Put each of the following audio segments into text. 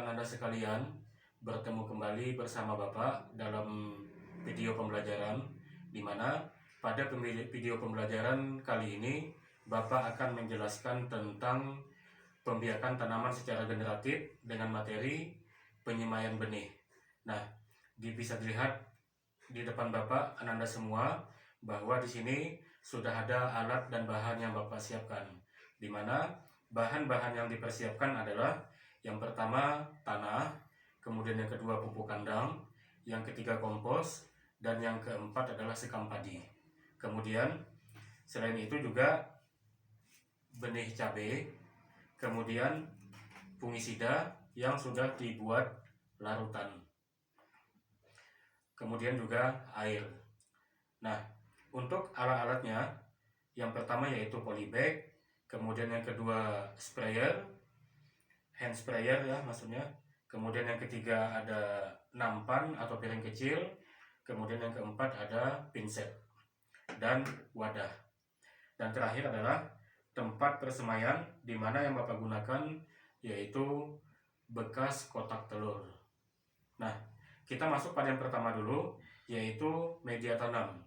Ananda sekalian, bertemu kembali bersama Bapak dalam video pembelajaran, di mana pada video pembelajaran kali ini Bapak akan menjelaskan tentang pembiakan tanaman secara generatif dengan materi penyemaian benih. Nah, bisa dilihat di depan Bapak Ananda semua bahwa di sini sudah ada alat dan bahan yang Bapak siapkan, di mana bahan-bahan yang dipersiapkan adalah yang pertama tanah, kemudian yang kedua pupuk kandang, yang ketiga kompos, dan yang keempat adalah sekam padi. Kemudian selain itu juga benih cabai, kemudian fungisida yang sudah dibuat larutan, kemudian juga air. Nah, untuk alat-alatnya, yang pertama yaitu polybag, kemudian yang kedua sprayer, hand sprayer ya maksudnya, kemudian yang ketiga ada nampan atau piring kecil, kemudian yang keempat ada pinset dan wadah, dan terakhir adalah tempat persemaian, di mana yang Bapak gunakan yaitu bekas kotak telur. Nah, kita masuk pada yang pertama dulu, yaitu media tanam.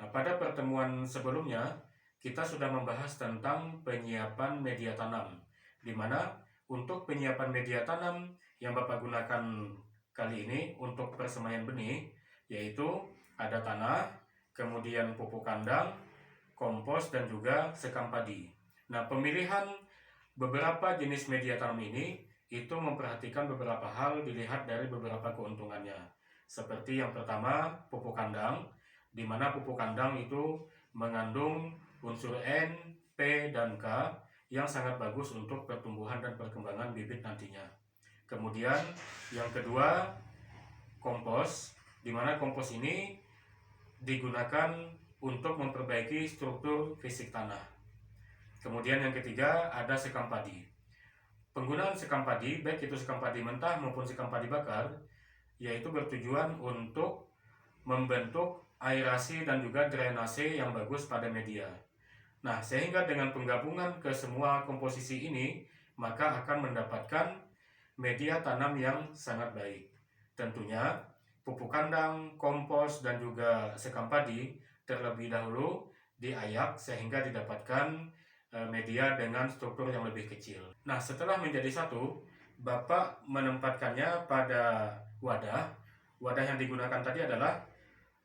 Nah, pada pertemuan sebelumnya kita sudah membahas tentang penyiapan media tanam, di mana untuk penyiapan media tanam yang Bapak gunakan kali ini untuk persemaian benih, yaitu ada tanah, kemudian pupuk kandang, kompos, dan juga sekam padi. Nah, pemilihan beberapa jenis media tanam ini itu memperhatikan beberapa hal, dilihat dari beberapa keuntungannya. Seperti yang pertama, pupuk kandang, di mana pupuk kandang itu mengandung unsur N, P, dan K yang sangat bagus untuk pertumbuhan dan perkembangan bibit nantinya. Kemudian yang kedua, kompos, di mana kompos ini digunakan untuk memperbaiki struktur fisik tanah. Kemudian yang ketiga ada sekam padi. Penggunaan sekam padi, baik itu sekam padi mentah maupun sekam padi bakar, yaitu bertujuan untuk membentuk aerasi dan juga drainase yang bagus pada media. Nah, sehingga dengan penggabungan ke semua komposisi ini, maka akan mendapatkan media tanam yang sangat baik. Tentunya pupuk kandang, kompos, dan juga sekam padi terlebih dahulu diayak sehingga didapatkan media dengan struktur yang lebih kecil. Nah, setelah menjadi satu, Bapak menempatkannya pada wadah. Wadah yang digunakan tadi adalah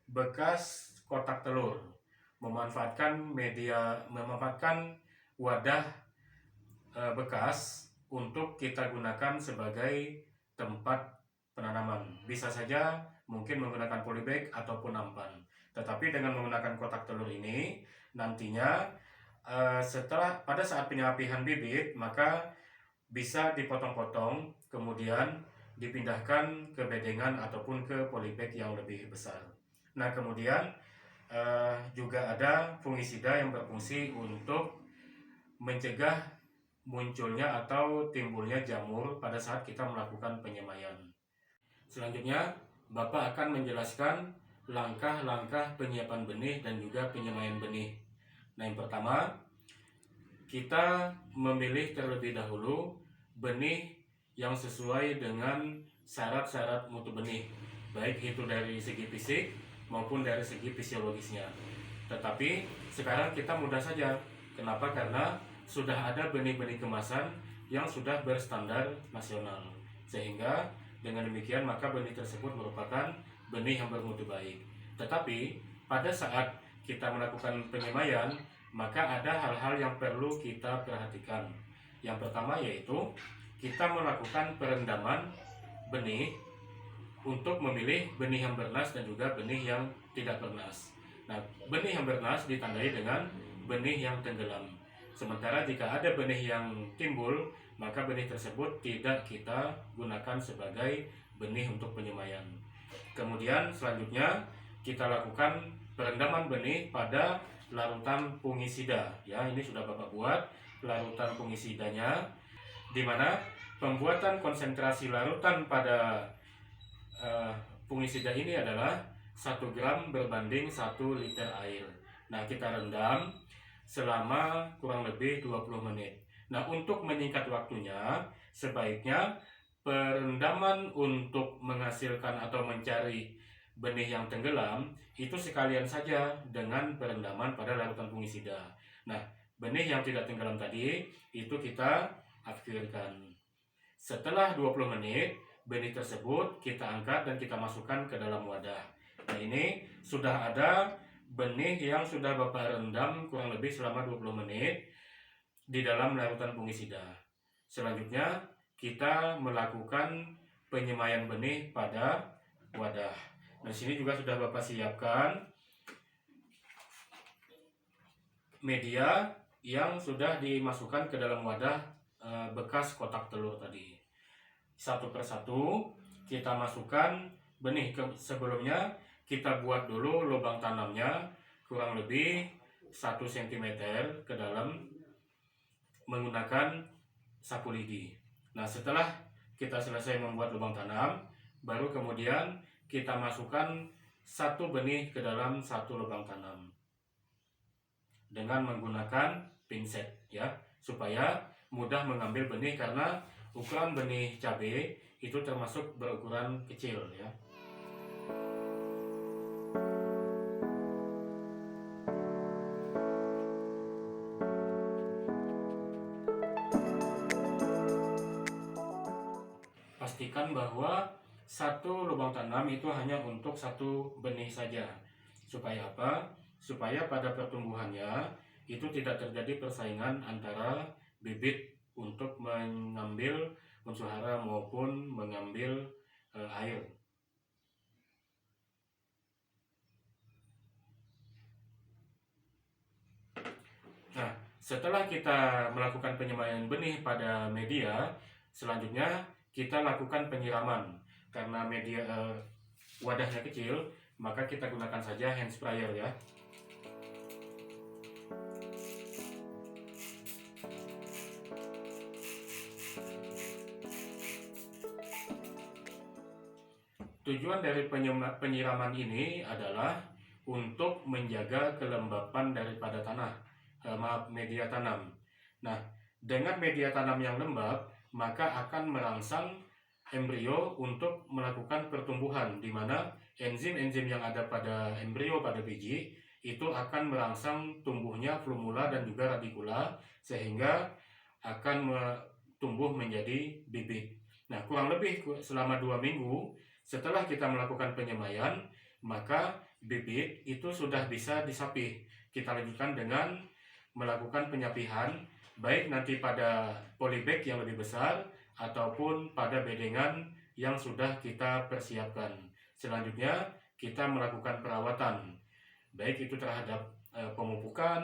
bekas kotak telur, memanfaatkan wadah bekas untuk kita gunakan sebagai tempat penanaman. Bisa saja mungkin menggunakan polybag ataupun nampan. Tetapi dengan menggunakan kotak telur ini, nantinya pada saat penyapihan bibit, maka bisa dipotong-potong, kemudian dipindahkan ke bedengan ataupun ke polybag yang lebih besar. Nah, kemudian juga ada fungisida yang berfungsi untuk mencegah munculnya atau timbulnya jamur pada saat kita melakukan penyemaian. Selanjutnya, Bapak akan menjelaskan langkah-langkah penyiapan benih dan juga penyemaian benih. Nah, yang pertama, kita memilih terlebih dahulu benih yang sesuai dengan syarat-syarat mutu benih, baik itu dari segi fisik maupun dari segi fisiologisnya. Tetapi sekarang kita mudah saja. Kenapa? Karena sudah ada benih-benih kemasan yang sudah berstandar nasional, sehingga dengan demikian maka benih tersebut merupakan benih yang bermutu baik. Tetapi pada saat kita melakukan penyemaian, maka ada hal-hal yang perlu kita perhatikan. Yang pertama yaitu kita melakukan perendaman benih untuk memilih benih yang bernas dan juga benih yang tidak bernas. Nah, benih yang bernas ditandai dengan benih yang tenggelam. Sementara jika ada benih yang timbul, maka benih tersebut tidak kita gunakan sebagai benih untuk penyemaian. Kemudian selanjutnya kita lakukan perendaman benih pada larutan fungisida. Ya, ini sudah Bapak buat larutan fungisidanya, di mana pembuatan konsentrasi larutan pada fungisida ini adalah 1 gram berbanding 1 liter air. Nah, kita rendam selama kurang lebih 20 menit. Nah, untuk menyingkat waktunya, sebaiknya perendaman untuk menghasilkan atau mencari benih yang tenggelam itu sekalian saja dengan perendaman pada larutan fungisida. Nah, benih yang tidak tenggelam tadi itu kita akhirkan. Setelah 20 menit, benih tersebut kita angkat dan kita masukkan ke dalam wadah. Nah, ini sudah ada benih yang sudah Bapak rendam kurang lebih selama 20 menit di dalam larutan fungisida. Selanjutnya, kita melakukan penyemaian benih pada wadah. Nah, di sini juga sudah Bapak siapkan media yang sudah dimasukkan ke dalam wadah bekas kotak telur tadi. Satu persatu kita masukkan benih. Sebelumnya kita buat dulu lubang tanamnya kurang lebih 1 cm ke dalam menggunakan sapu lidi. Nah, setelah kita selesai membuat lubang tanam, baru kemudian kita masukkan satu benih ke dalam satu lubang tanam dengan menggunakan pinset ya, supaya mudah mengambil benih, karena ukuran benih cabai itu termasuk berukuran kecil ya. Pastikan bahwa satu lubang tanam itu hanya untuk satu benih saja. Supaya apa? Supaya pada pertumbuhannya itu tidak terjadi persaingan antara bibit untuk mengambil unsur hara maupun mengambil air. Nah, setelah kita melakukan penyemaian benih pada media, selanjutnya kita lakukan penyiraman. Karena media wadahnya kecil, maka kita gunakan saja hand sprayer ya. Tujuan dari penyiraman ini adalah untuk menjaga kelembapan daripada tanah, media tanam. Nah, dengan media tanam yang lembab, maka akan merangsang embrio untuk melakukan pertumbuhan, di mana enzim-enzim yang ada pada embrio, pada biji, itu akan merangsang tumbuhnya flumula dan juga radikula, sehingga akan tumbuh menjadi bibit. Nah, kurang lebih selama 2 minggu setelah kita melakukan penyemaian, maka bibit itu sudah bisa disapih. Kita lanjutkan dengan melakukan penyapihan, baik nanti pada polybag yang lebih besar ataupun pada bedengan yang sudah kita persiapkan. Selanjutnya kita melakukan perawatan, baik itu terhadap pemupukan,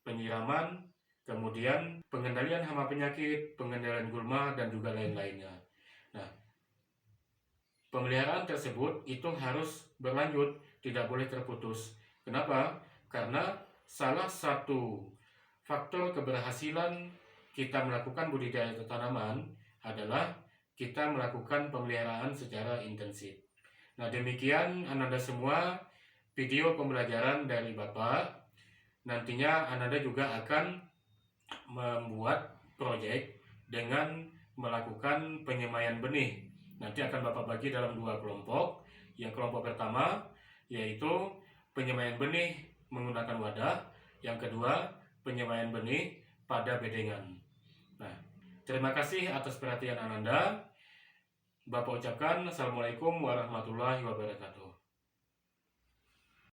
penyiraman, kemudian pengendalian hama penyakit, pengendalian gulma, dan juga lain-lainnya. Nah, pemeliharaan tersebut itu harus berlanjut, tidak boleh terputus. Kenapa? Karena salah satu faktor keberhasilan kita melakukan budidaya tanaman adalah kita melakukan pemeliharaan secara intensif. Nah, demikian Ananda semua video pembelajaran dari Bapak. Nantinya Ananda juga akan membuat proyek dengan melakukan penyemaian benih. Nanti akan Bapak bagi dalam 2 kelompok. Yang kelompok pertama yaitu penyemaian benih menggunakan wadah. Yang kedua, penyemaian benih pada bedengan. Nah, terima kasih atas perhatian Ananda. Bapak ucapkan Assalamualaikum warahmatullahi wabarakatuh.